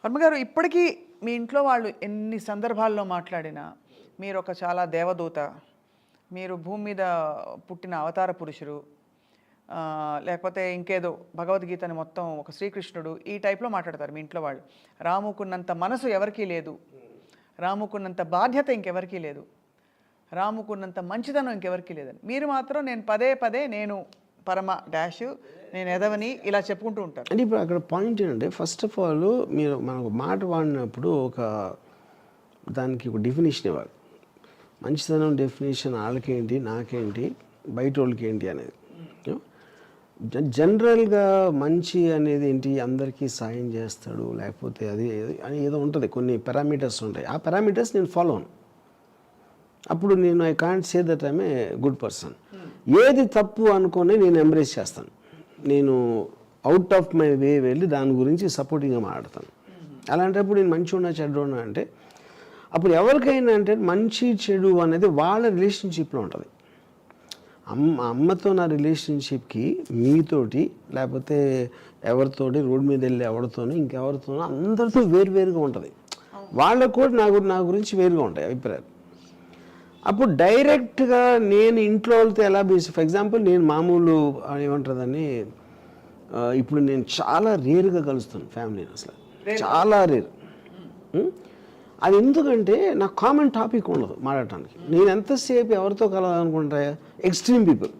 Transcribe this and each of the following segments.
వర్మగారు ఇప్పటికీ మీ ఇంట్లో వాళ్ళు ఎన్ని సందర్భాల్లో మాట్లాడినా మీరు ఒక చాలా దేవదూత, మీరు భూమి మీద పుట్టిన అవతార పురుషుడు, లేకపోతే ఇంకేదో భగవద్గీతని మొత్తం ఒక శ్రీకృష్ణుడు ఈ టైప్లో మాట్లాడతారు మీ ఇంట్లో వాళ్ళు. రాముకున్నంత మనసు ఎవరికీ లేదు, రాముకున్నంత బాధ్యత ఇంకెవరికీ లేదు, రాముకున్నంత మంచిదనం ఇంకెవరికీ లేదని. మీరు మాత్రం నేను పదే పదే నేను పరమ డాష్, నేను ఎదవని ఇలా చెప్పుకుంటూ ఉంటారు. అంటే ఇప్పుడు అక్కడ పాయింట్ ఏంటంటే, ఫస్ట్ ఆఫ్ ఆల్ మీరు మనకు మాట వాడినప్పుడు దానికి ఒక డెఫినేషన్ ఇవ్వాలి. మంచితనం డెఫినేషన్ వాళ్ళకేంటి, నాకేంటి, బయట వాళ్ళకి ఏంటి అనేది. జనరల్గా మంచి అనేది ఏంటి, అందరికీ సాయం చేస్తాడు, లేకపోతే అది అని ఏదో ఉంటుంది, కొన్ని పారామీటర్స్ ఉంటాయి. ఆ పారామీటర్స్ నేను ఫాలో అను. అప్పుడు నేను I can't say that I'm a good person. ఏది తప్పు అనుకొని నేను ఎంబ్రేస్ చేస్తాను, నేను అవుట్ ఆఫ్ మై వే వెళ్ళి దాని గురించి సపోర్టింగ్గా మాట్లాడతాను. అలాంటప్పుడు నేను మంచి ఉన్నా చెడ్డ ఉన్నా అంటే అప్పుడు ఎవరికైనా అంటే మంచి చెడు అనేది వాళ్ళ రిలేషన్షిప్లో ఉంటుంది. అమ్మతో నా రిలేషన్షిప్కి మీతోటి, లేకపోతే ఎవరితోటి రోడ్డు మీద వెళ్ళి ఎవరితోనో ఇంకెవరితోనో అందరితో వేరువేరుగా ఉంటుంది. వాళ్ళకు కూడా నా గురించి వేరుగా ఉంటాయి అభిప్రాయాలు. అప్పుడు డైరెక్ట్గా నేను ఇంట్లో వాళ్ళతో ఎలా ఫర్ ఎగ్జాంపుల్ నేను మామూలు ఏమంటుందని ఇప్పుడు నేను చాలా రేరుగా కలుస్తాను ఫ్యామిలీని, అసలు చాలా రేరు. అది ఎందుకంటే నాకు కామన్ టాపిక్ ఉండదు మాట్లాడటానికి. నేను ఎంతసేపు ఎవరితో కలవాలనుకుంటా, ఎక్స్ట్రీమ్ పీపుల్,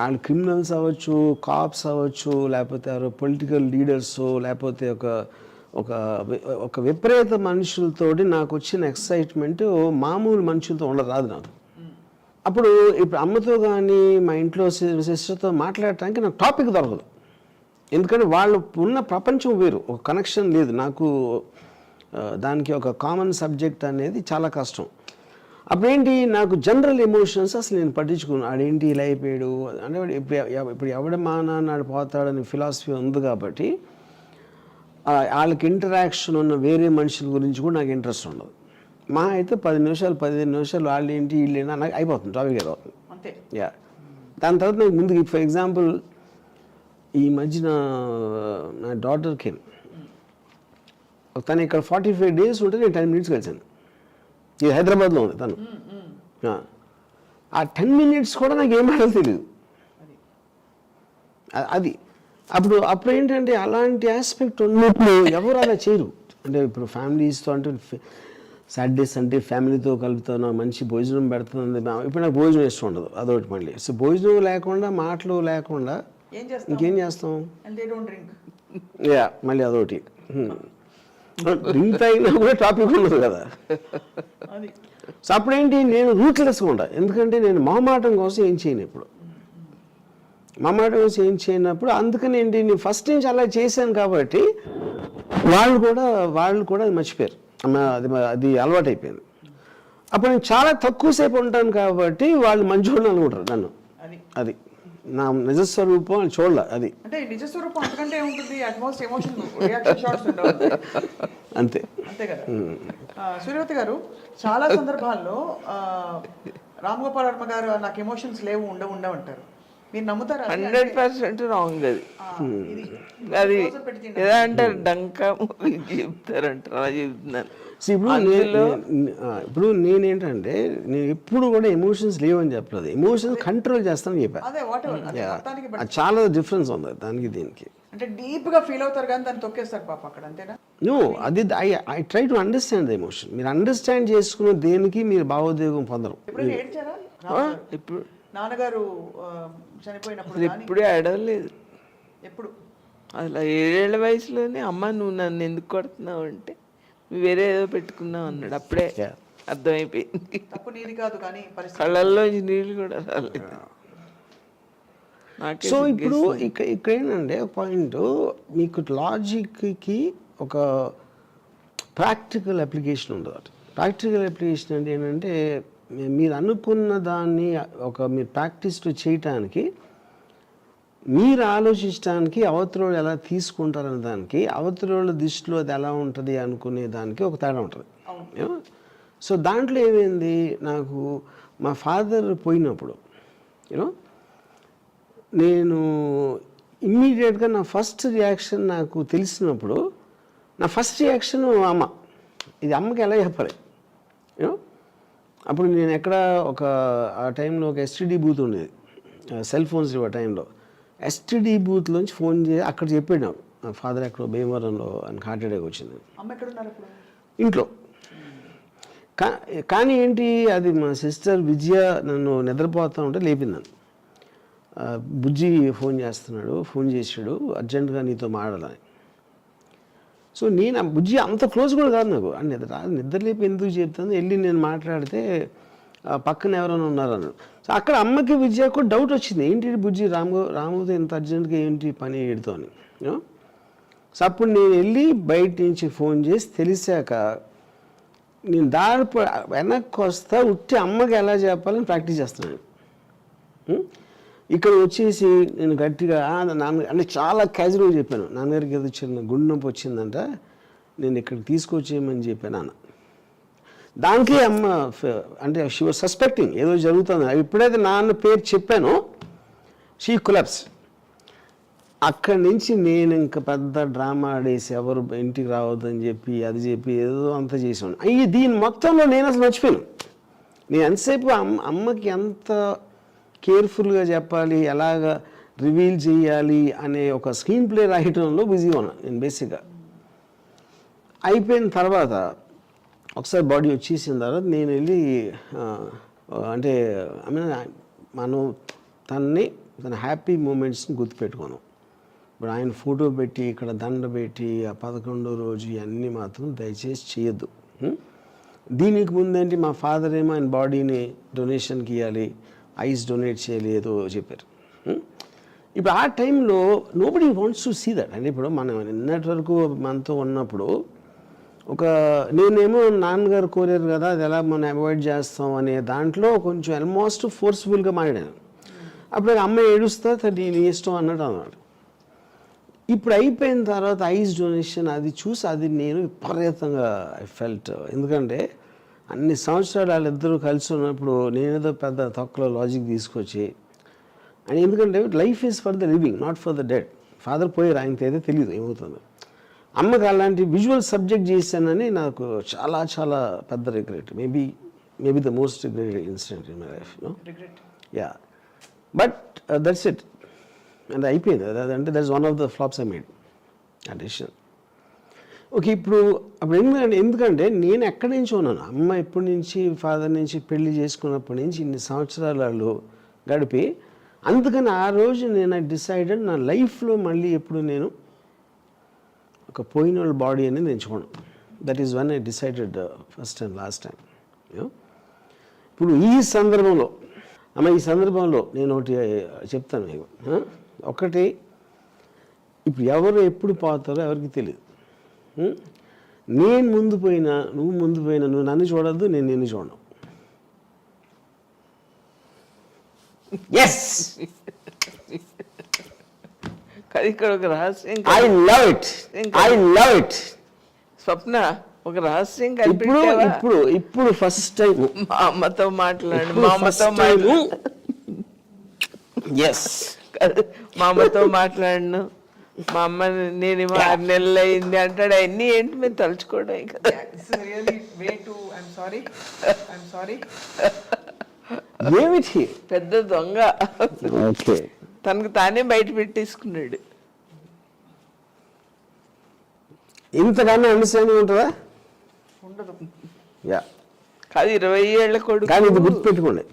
వాళ్ళు క్రిమినల్స్ అవ్వచ్చు, కాప్స్ అవ్వచ్చు, లేకపోతే ఎవరో పొలిటికల్ లీడర్స్, లేకపోతే ఒక విపరీత మనుషులతోటి నాకు వచ్చిన ఎక్సైట్మెంట్ మామూలు మనుషులతో ఉండరాదు నాకు. అప్పుడు ఇప్పుడు అమ్మతో కానీ మా ఇంట్లో సిస్టర్తో మాట్లాడటానికి నాకు టాపిక్ దొరకదు. ఎందుకంటే వాళ్ళు ఉన్న ప్రపంచం వేరు, ఒక కనెక్షన్ లేదు నాకు. దానికి ఒక కామన్ సబ్జెక్ట్ అనేది చాలా కష్టం. అప్పుడేంటి, నాకు జనరల్ ఎమోషన్స్ అసలు నేను పట్టించుకున్నాను. ఆడేంటి ఇలా అయిపోయాడు అంటే, ఇప్పుడు ఎవడ మా నాన్న పోతాడని ఫిలాసఫీ ఉంది కాబట్టి వాళ్ళకి ఇంటరాక్షన్ ఉన్న వేరే మనుషుల గురించి కూడా నాకు ఇంట్రెస్ట్ ఉండదు. మా అయితే 10 నిమిషాలు 15 నిమిషాలు వాళ్ళు ఏంటి వీళ్ళు ఏంటి నాకు అయిపోతుంది, టాపిక్ అయిపోతుంది. యా, దాని తర్వాత నాకు ముందుకి ఫర్ ఎగ్జాంపుల్ ఈ మధ్యన నా డాటర్కి తను ఇక్కడ 45 days ఉంటే నేను 10 minutes కలిసాను. ఇది హైదరాబాద్లో ఉంది తను. ఆ 10 minutes కూడా నాకు ఏం మాటలు తెలియదు. అది అప్పుడు ఏంటంటే అలాంటి ఆస్పెక్ట్ ఉన్నప్పుడు ఎవరు అలా చేయరు. అంటే ఇప్పుడు ఫ్యామిలీస్తో అంటే సాటర్డేస్ అంటే ఫ్యామిలీతో కలుపుతాను, మంచి భోజనం పెడుతుంది. ఇప్పుడు నాకు భోజనం ఇష్టం ఉండదు, అదొకటి. మళ్ళీ సో భోజనం లేకుండా, మాటలు లేకుండా ఇంకేం చేస్తాం? యా, మళ్ళీ అదొకటి. డ్రింక్ తాగినా కూడా టాపిక్ ఉండదు కదా. సో అప్పుడేంటి, నేను రూట్లెస్గా ఉంటాను. ఎందుకంటే నేను మొహమాటం కోసం ఏం చేయను. ఇప్పుడు మొహమాటం కోసం ఏం చేయనప్పుడు అందుకని ఏంటి, నేను ఫస్ట్ నుంచి అలా చేశాను కాబట్టి వాళ్ళు కూడా అది మర్చిపోయారు. అది అలవాటు అయిపోయింది. అప్పుడు నేను చాలా తక్కువసేపు ఉంటాను కాబట్టి వాళ్ళు మంచోళ్ళు అనుకుంటారు నన్ను. అది నా నిజస్వరూపం అని చూడాల. అది అంటే నిజస్వరూపం అంతకంటే ఏముంటుంది, అట్మోస్ట్ ఎమోషన్ రియాక్షన్ షాట్స్ ఉండవు, అంతే కదా. సూర్యవతి గారు, చాలా సందర్భాల్లో రామ్గోపాల్ వర్మ గారు నాకు ఎమోషన్స్ లేవు, ఉండవంటారు. మీరు నమ్ముతారా? 100% రాంగ్. అది ఎలా అంటారు, డంకా చెప్తారంటారు, అలా చెప్తున్నాను. ఇప్పుడు నేనేంటంటే, నేను ఎప్పుడు కూడా ఎమోషన్స్ లేవని చెప్పలేదు, ఎమోషన్స్ కంట్రోల్ చేస్తానని చెప్పాను. చాలా డిఫరెన్స్ ఉంది దానికి దీనికి. అంటే డీప్ గా ఫీల్ అవుతారు కానీ దాన్ని తొక్కేస్తారు పాప అక్కడ, అంతేనా? నో, అది I try to understand the emotion. మీరు అండర్స్టాండ్ చేసుకున్న దేనికి మీరు భావోద్వేగం పొందరు. ఇప్పుడు నాన్నగారు చనిపోయినప్పుడు ఎప్పుడే అడగలేదు. ఎప్పుడు? అలా 7 ఏళ్ల వయసులోనే, అమ్మ నువ్వు నన్ను ఎందుకు కొడుతున్నావు అంటే, నువ్వు వేరే ఏదో పెట్టుకున్నావు అన్నాడు. అప్పుడే అర్థమైపోయింది. తప్పు నీది కాదు కానీ కళ్ళల్లో నీళ్ళు కూడా రాలేదు. సో ఇప్పుడు ఇక్కడ ఏంటంటే పాయింట్, మీకు లాజిక్కి ఒక ప్రాక్టికల్ అప్లికేషన్ ఉండదు. ప్రాక్టికల్ అప్లికేషన్ అంటే ఏంటంటే, మీరు అనుకున్న దాన్ని మీరు ప్రాక్టీస్ చేయటానికి, మీరు ఆలోచించడానికి, అవతలోళ్ళు ఎలా తీసుకుంటారనే దానికి, అవతలోళ్ళ దృష్టిలో అది ఎలా ఉంటుంది అనుకునే దానికి ఒక తేడా ఉంటుంది. సో దాంట్లో ఏమైంది, నాకు మా ఫాదర్ పోయినప్పుడు నేను ఇమ్మీడియట్గా నా ఫస్ట్ రియాక్షన్ నాకు తెలిసినప్పుడు నా ఫస్ట్ రియాక్షన్ అమ్మ. ఇది అమ్మకి ఎలా చెప్పాలి యూనో. అప్పుడు నేను ఎక్కడ ఆ టైంలో ఒక ఎస్టీడీ బూత్ ఉండేది, సెల్ ఫోన్స్ ఆ టైంలో. ఎస్టీడీ బూత్లోంచి ఫోన్ చేసి అక్కడ చెప్పాడు నాకు, ఫాదర్ ఎక్కడో భీమవరంలో ఆయనకు హార్ట్ అటాక్ వచ్చింది. అమ్మ ఎక్కడున్నారు అప్పుడు? ఇంట్లో. కానీ ఏంటి, అది మా సిస్టర్ విజయ నన్ను నిద్రపోతా ఉంటే లేపింది. బుజ్జి ఫోన్ చేశాడు అర్జెంటుగా నీతో మాట్లాడాలని. సో నేను బుజ్జి అంత క్లోజ్ కూడా కాదు నాకు. నిద్ర లేపి ఎందుకు చెప్తాను, వెళ్ళి నేను మాట్లాడితే పక్కన ఎవరైనా ఉన్నారన్నాడు. సో అక్కడ అమ్మకి విజయ కూడా డౌట్ వచ్చింది, ఏంటి బుజ్జి రాముతో ఇంత అర్జెంటుగా ఏంటి పని ఏడుతో అని. సో అప్పుడు నేను వెళ్ళి బయట నుంచి ఫోన్ చేసి తెలిసాక నేను వెనక్కి వస్తా ఉట్టి అమ్మకి ఎలా చెప్పాలని ప్రాక్టీస్ చేస్తున్నాను. ఇక్కడ వచ్చేసి నేను గట్టిగా నాన్న అంటే చాలా క్యాజువల్గా చెప్పాను, నాన్నగారికి ఏదో చిన్న గుండె నొప్పి వచ్చిందంట, నేను ఇక్కడికి తీసుకొచ్చేయమని చెప్పాను నాన్న. దానికి అమ్మ అంటే షీ వాజ్ సస్పెక్టింగ్ ఏదో జరుగుతుంది. ఎప్పుడైతే నాన్న పేరు చెప్పానో షీ కొలాప్స్. అక్కడి నుంచి నేను ఇంకా పెద్ద డ్రామా ఆడేసి ఎవరు ఇంటికి రావద్దని చెప్పి అది చెప్పి ఏదో అంతా చేసాను. దీని మొత్తంలో నేను అసలు మర్చిపోయాను. నేను ఎంతసేపు అమ్మకి ఎంత కేర్ఫుల్గా చెప్పాలి, ఎలాగ రివీల్ చేయాలి అనే ఒక స్క్రీన్ ప్లే రాయటంలో బిజీగా ఉన్నాను నేను బేసిక్గా. అయిపోయిన తర్వాత ఒకసారి బాడీ వచ్చేసిన తర్వాత నేను వెళ్ళి అంటే మనం తన హ్యాపీ మూమెంట్స్ని గుర్తుపెట్టుకోను. ఇప్పుడు ఆయన ఫోటో పెట్టి ఇక్కడ దండ పెట్టి ఆ 11వ రోజు ఇవన్నీ మాత్రం దయచేసి చేయొద్దు. దీనికి ముందేంటి మా ఫాదర్ ఏమో ఆయన బాడీని డొనేషన్కి ఇవ్వాలి, ఐస్ డొనేట్ చేయాలి ఏదో చెప్పారు. ఇప్పుడు ఆ టైంలో nobody wants to see that. అంటే ఇప్పుడు మనం నిన్నటి వరకు మనతో ఉన్నప్పుడు నేనేమో నాన్నగారు కోరారు కదా, అది ఎలా మనం అవాయిడ్ చేస్తాం అనే దాంట్లో కొంచెం ఆల్మోస్ట్ ఫోర్స్ఫుల్గా మాట్లాడాను. అప్పుడు అమ్మ ఏడుస్తా నీ ఇష్టం అన్నట్టు అన్నాడు. ఇప్పుడు అయిపోయిన తర్వాత ఐస్ డొనేషన్ అది చూసి అది నేను విపరీతంగా ఐ ఫెల్ట్. ఎందుకంటే అన్ని సంవత్సరాలు వాళ్ళిద్దరూ కలిసి ఉన్నప్పుడు నేనేదో పెద్ద తొక్కలో లాజిక్ తీసుకొచ్చి అని, ఎందుకంటే life is for the living not for the dead. Father పోయారు, ఆయనకి అయితే తెలియదు ఏమవుతుందో. అమ్మకి అలాంటి విజువల్ సబ్జెక్ట్ చేశానని నాకు చాలా చాలా పెద్ద regret. Maybe the most regret incident in my life. Yeah, but that's it. అంటే అయిపోయింది. అంటే that's one of the flops I made ఆ డెసిషన్. ఓకే, అప్పుడు ఎందుకంటే నేను ఎక్కడి నుంచి ఉన్నాను, అమ్మ ఎప్పటి నుంచి ఫాదర్ నుంచి పెళ్లి చేసుకున్నప్పటి నుంచి ఇన్ని సంవత్సరాలు వాళ్ళు గడిపి, అందుకని ఆ రోజు నేను డిసైడెడ్ నా లైఫ్లో మళ్ళీ ఎప్పుడు నేను ఒక పోయిన వాళ్ళ బాడీ అనేది ఎంచుకోను. That is one I decided first and last time. ఇప్పుడు ఈ సందర్భంలో నేను ఒకటి చెప్తాను మీకు. ఒకటి, ఇప్పుడు ఎవరు ఎప్పుడు పోతారో ఎవరికి తెలియదు. నేను ముందు పోయినా నువ్వు నన్ను చూడద్దు, నేను నిన్ను చూడను. ఎస్, ఇక్కడ ఒక రహస్యం, ఐ లవ్ ఇట్. స్వప్న, ఒక రహస్యం ఇప్పుడు ఫస్ట్ టైం మా అమ్మతో మాట్లాడు. ఎస్, మా అమ్మతో మాట్లాడను. మా అమ్మ నేనేమో 6 నెలలు అయింది అంటాడు. అవన్నీ ఏంటి మేము తలుచుకోవడం కదా. పెద్ద దొంగ తనకు తానే బయట పెట్టేసుకున్నాడు. ఇంతకన్నా అండర్స్టాండింగ్ ఉంటుందా? ఉండదు. యా, కాదు 20 ఏళ్ల కొడుకు. కానీ ఇది గుర్తుపెట్టుకోండి,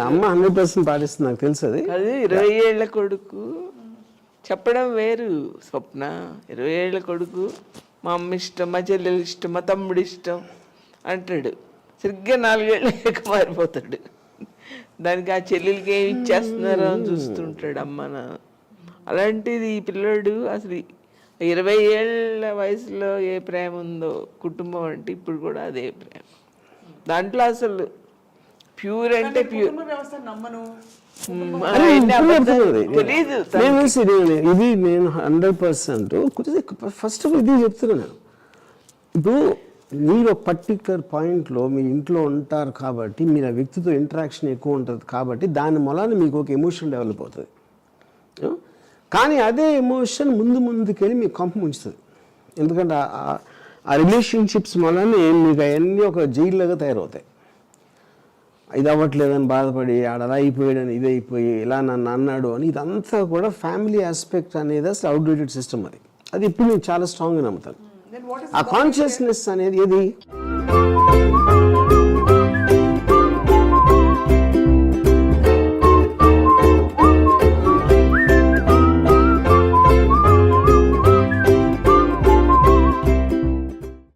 అమ్మ 100% పాటిస్తుంది, నాకు తెలుసు అది. అది 20 ఏళ్ల కొడుకు చెప్పడం వేరు స్వప్న. 20 ఏళ్ల కొడుకు మా అమ్మ ఇష్టం, మా చెల్లెలు ఇష్టం, మా తమ్ముడు ఇష్టం అంటాడు. సరిగ్గా 4 ఏళ్ళకి మారిపోతాడు. దానికి ఆ చెల్లెలకి ఏమి ఇచ్చేస్తున్నారో అని చూస్తుంటాడు అమ్మన. అలాంటిది ఈ పిల్లోడు అసలు 20 ఏళ్ళ వయసులో ఏ ప్రేమ ఉందో కుటుంబం అంటే ఇప్పుడు కూడా అదే ప్రేమ. దాంట్లో అసలు ప్యూర్ అంటే ప్యూర్. ఇది నేను 100% ఫస్ట్ ఆఫ్ ఆల్ ఇది చెప్తున్నాను. ఇప్పుడు మీరు పర్టికులర్ పాయింట్లో మీ ఇంట్లో ఉంటారు కాబట్టి మీరు ఆ వ్యక్తితో ఇంటరాక్షన్ ఎక్కువ ఉంటుంది కాబట్టి దాని మూలాన మీకు ఒక ఎమోషన్ డెవలప్ అవుతుంది. కానీ అదే ఎమోషన్ ముందుకెళ్ళి మీకు కంప ముంచుతుంది. ఎందుకంటే ఆ రిలేషన్షిప్స్ వల్లనే మీకు అవన్నీ ఒక జైల్లాగా తయారవుతాయి. ఇది అవ్వట్లేదని బాధపడి ఆడ అలా అయిపోయాడని ఇది అయిపోయి ఇలా నన్ను అన్నాడు అని, ఇదంతా కూడా ఫ్యామిలీ ఆస్పెక్ట్ అనేది అసలు అవుట్డేటెడ్ సిస్టమ్. అది ఇప్పుడు నేను చాలా స్ట్రాంగ్గా నమ్ముతాను. ఆ కాన్షియస్నెస్ అనేది ఏది